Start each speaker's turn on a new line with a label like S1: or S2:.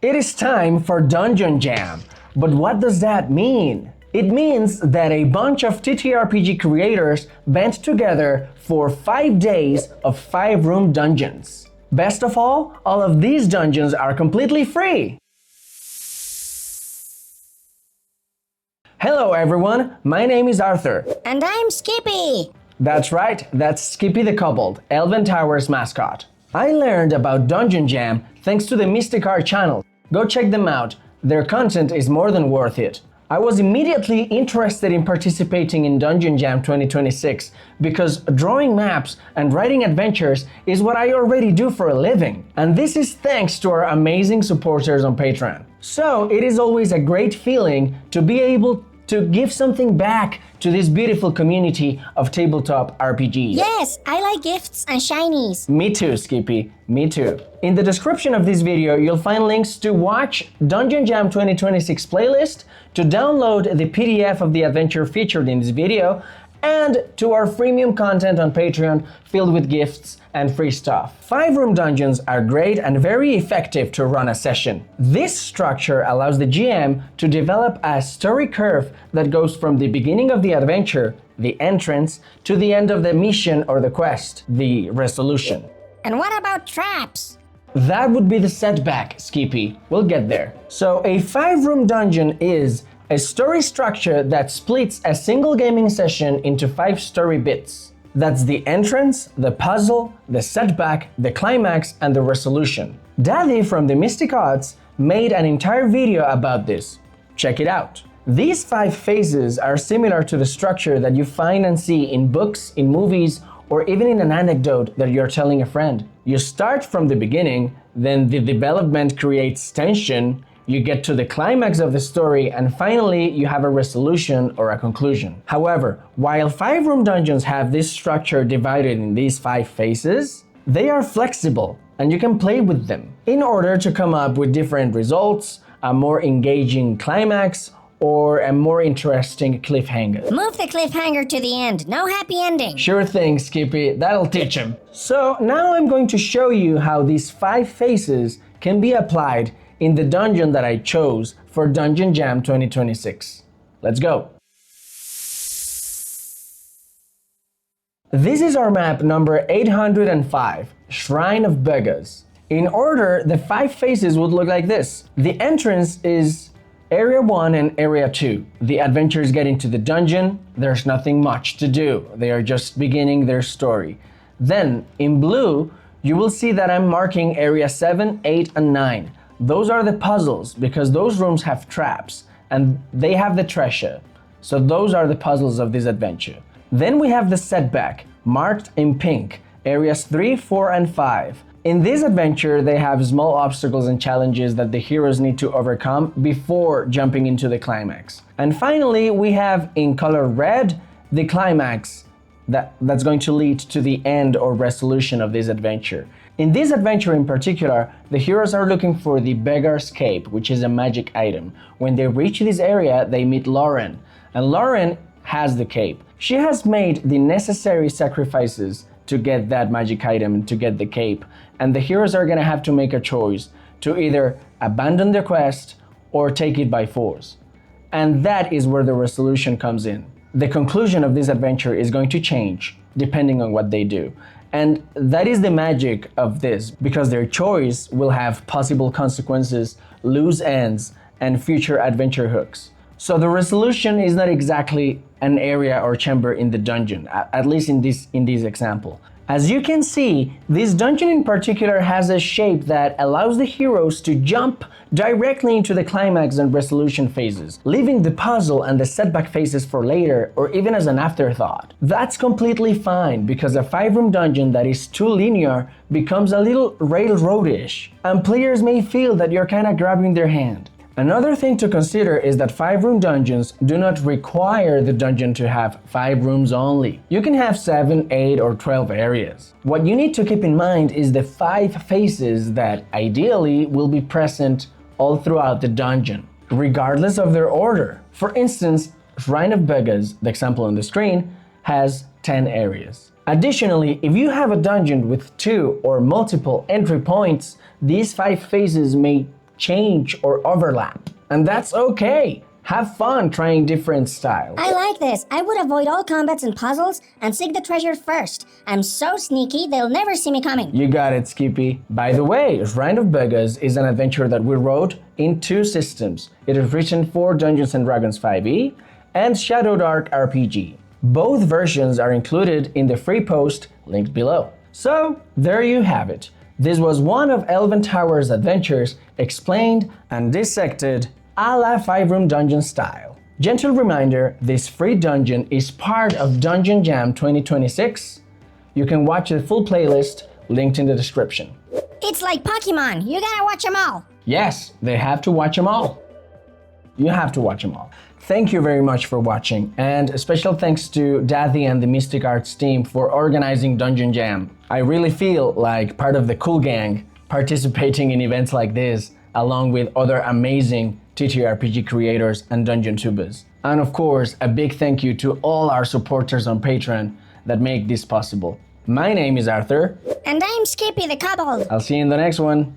S1: It is time for Dungeon Jam. But what does that mean? It means that a bunch of TTRPG creators band together for 5 days of 5-room dungeons. Best of all of these dungeons are completely free. Hello everyone, my name is Arthur.
S2: And I'm Skippy.
S1: That's right, that's Skippy the Kobold, Elven Tower's mascot. I learned about Dungeon Jam thanks to the Mystic channel. Go check them out, their content is more than worth it. I was immediately interested in participating in Dungeon Jam 2026 because drawing maps and writing adventures is what I already do for a living. And this is thanks to our amazing supporters on Patreon. So it is always a great feeling to be able to give something back to this beautiful community of tabletop RPGs.
S2: Yes, I like gifts and shinies.
S1: Me too, Skippy. Me too. In the description of this video, you'll find links to watch Dungeon Jam 2026 playlist, to download the PDF of the adventure featured in this video, and to our freemium content on Patreon filled with gifts and free stuff. 5-room dungeons are great and very effective to run a session. This structure allows the GM to develop a story curve that goes from the beginning of the adventure, the entrance, to the end of the mission or the quest, the resolution.
S2: And what about traps?
S1: That would be the setback, Skippy. We'll get there. So a 5-room dungeon is a story structure that splits a single gaming session into 5 story bits. That's the entrance, the puzzle, the setback, the climax, and the resolution. Daddy from the Mystic Odds made an entire video about this. Check it out. These 5 phases are similar to the structure that you find and see in books, in movies, or even in an anecdote that you're telling a friend. You start from the beginning, then the development creates tension, you get to the climax of the story, and finally you have a resolution or a conclusion. However, while 5-room dungeons have this structure divided in these 5 phases, they are flexible and you can play with them in order to come up with different results, a more engaging climax, or a more interesting cliffhanger.
S2: Move the cliffhanger to the end. No happy ending.
S1: Sure thing, Skippy. That'll teach him. So now I'm going to show you how these 5 phases can be applied in the dungeon that I chose for Dungeon Jam 2026. Let's go. This is our map number 805, Shrine of Beggars. In order, the 5 phases would look like this. The entrance is Area 1 and Area 2. The adventurers get into the dungeon. There's nothing much to do. They are just beginning their story. Then, in blue, you will see that I'm marking Area 7, 8, and 9. Those are the puzzles because those rooms have traps and they have the treasure. So those are the puzzles of this adventure. Then we have the setback, marked in pink, areas 3, 4, and 5. In this adventure, they have small obstacles and challenges that the heroes need to overcome before jumping into the climax. And finally, we have in color red, the climax that's going to lead to the end or resolution of this adventure. In this adventure in particular, the heroes are looking for the Beggars cape, which is a magic item. When they reach this area, they meet Lauren, and Lauren has the cape. She has made the necessary sacrifices to get that magic item, to get the cape, and the heroes are gonna have to make a choice to either abandon their quest or take it by force. And that is where the resolution comes in. The conclusion of this adventure is going to change depending on what they do. And that is the magic of this, because their choice will have possible consequences, loose ends, and future adventure hooks. So the resolution is not exactly an area or chamber in the dungeon, at least in this example. As you can see, this dungeon in particular has a shape that allows the heroes to jump directly into the climax and resolution phases, leaving the puzzle and the setback phases for later or even as an afterthought. That's completely fine because a 5-room dungeon that is too linear becomes a little railroadish, and players may feel that you're kind of grabbing their hand. Another thing to consider is that 5-room dungeons do not require the dungeon to have 5 rooms only. You can have 7, 8, or 12 areas. What you need to keep in mind is the 5 phases that ideally will be present all throughout the dungeon, regardless of their order. For instance, Shrine of Beggars, the example on the screen, has 10 areas. Additionally, if you have a dungeon with 2 or multiple entry points, these 5 phases may change or overlap. And that's okay. Have fun trying different styles.
S2: I like this. I would avoid all combats and puzzles and seek the treasure first. I'm so sneaky, they'll never see me coming.
S1: You got it, Skippy. By the way, Shrine of Beggars is an adventure that we wrote in 2 systems. It is written for Dungeons & Dragons 5e and Shadow Dark RPG. Both versions are included in the free post linked below. So, there you have it. This was one of Elven Tower's adventures explained and dissected a la 5-room dungeon style. Gentle reminder, this free dungeon is part of Dungeon Jam 2026. You can watch the full playlist linked in the description.
S2: It's like Pokemon. You gotta watch them all.
S1: Yes, they have to watch them all. You have to watch them all. Thank you very much for watching, and a special thanks to Daddy and the Mystic Arts team for organizing Dungeon Jam. I really feel like part of the cool gang participating in events like this, along with other amazing TTRPG creators and Dungeon tubers. And of course, a big thank you to all our supporters on Patreon that make this possible. My name is Arthur.
S2: And I'm Skippy the Kobold.
S1: I'll see you in the next one.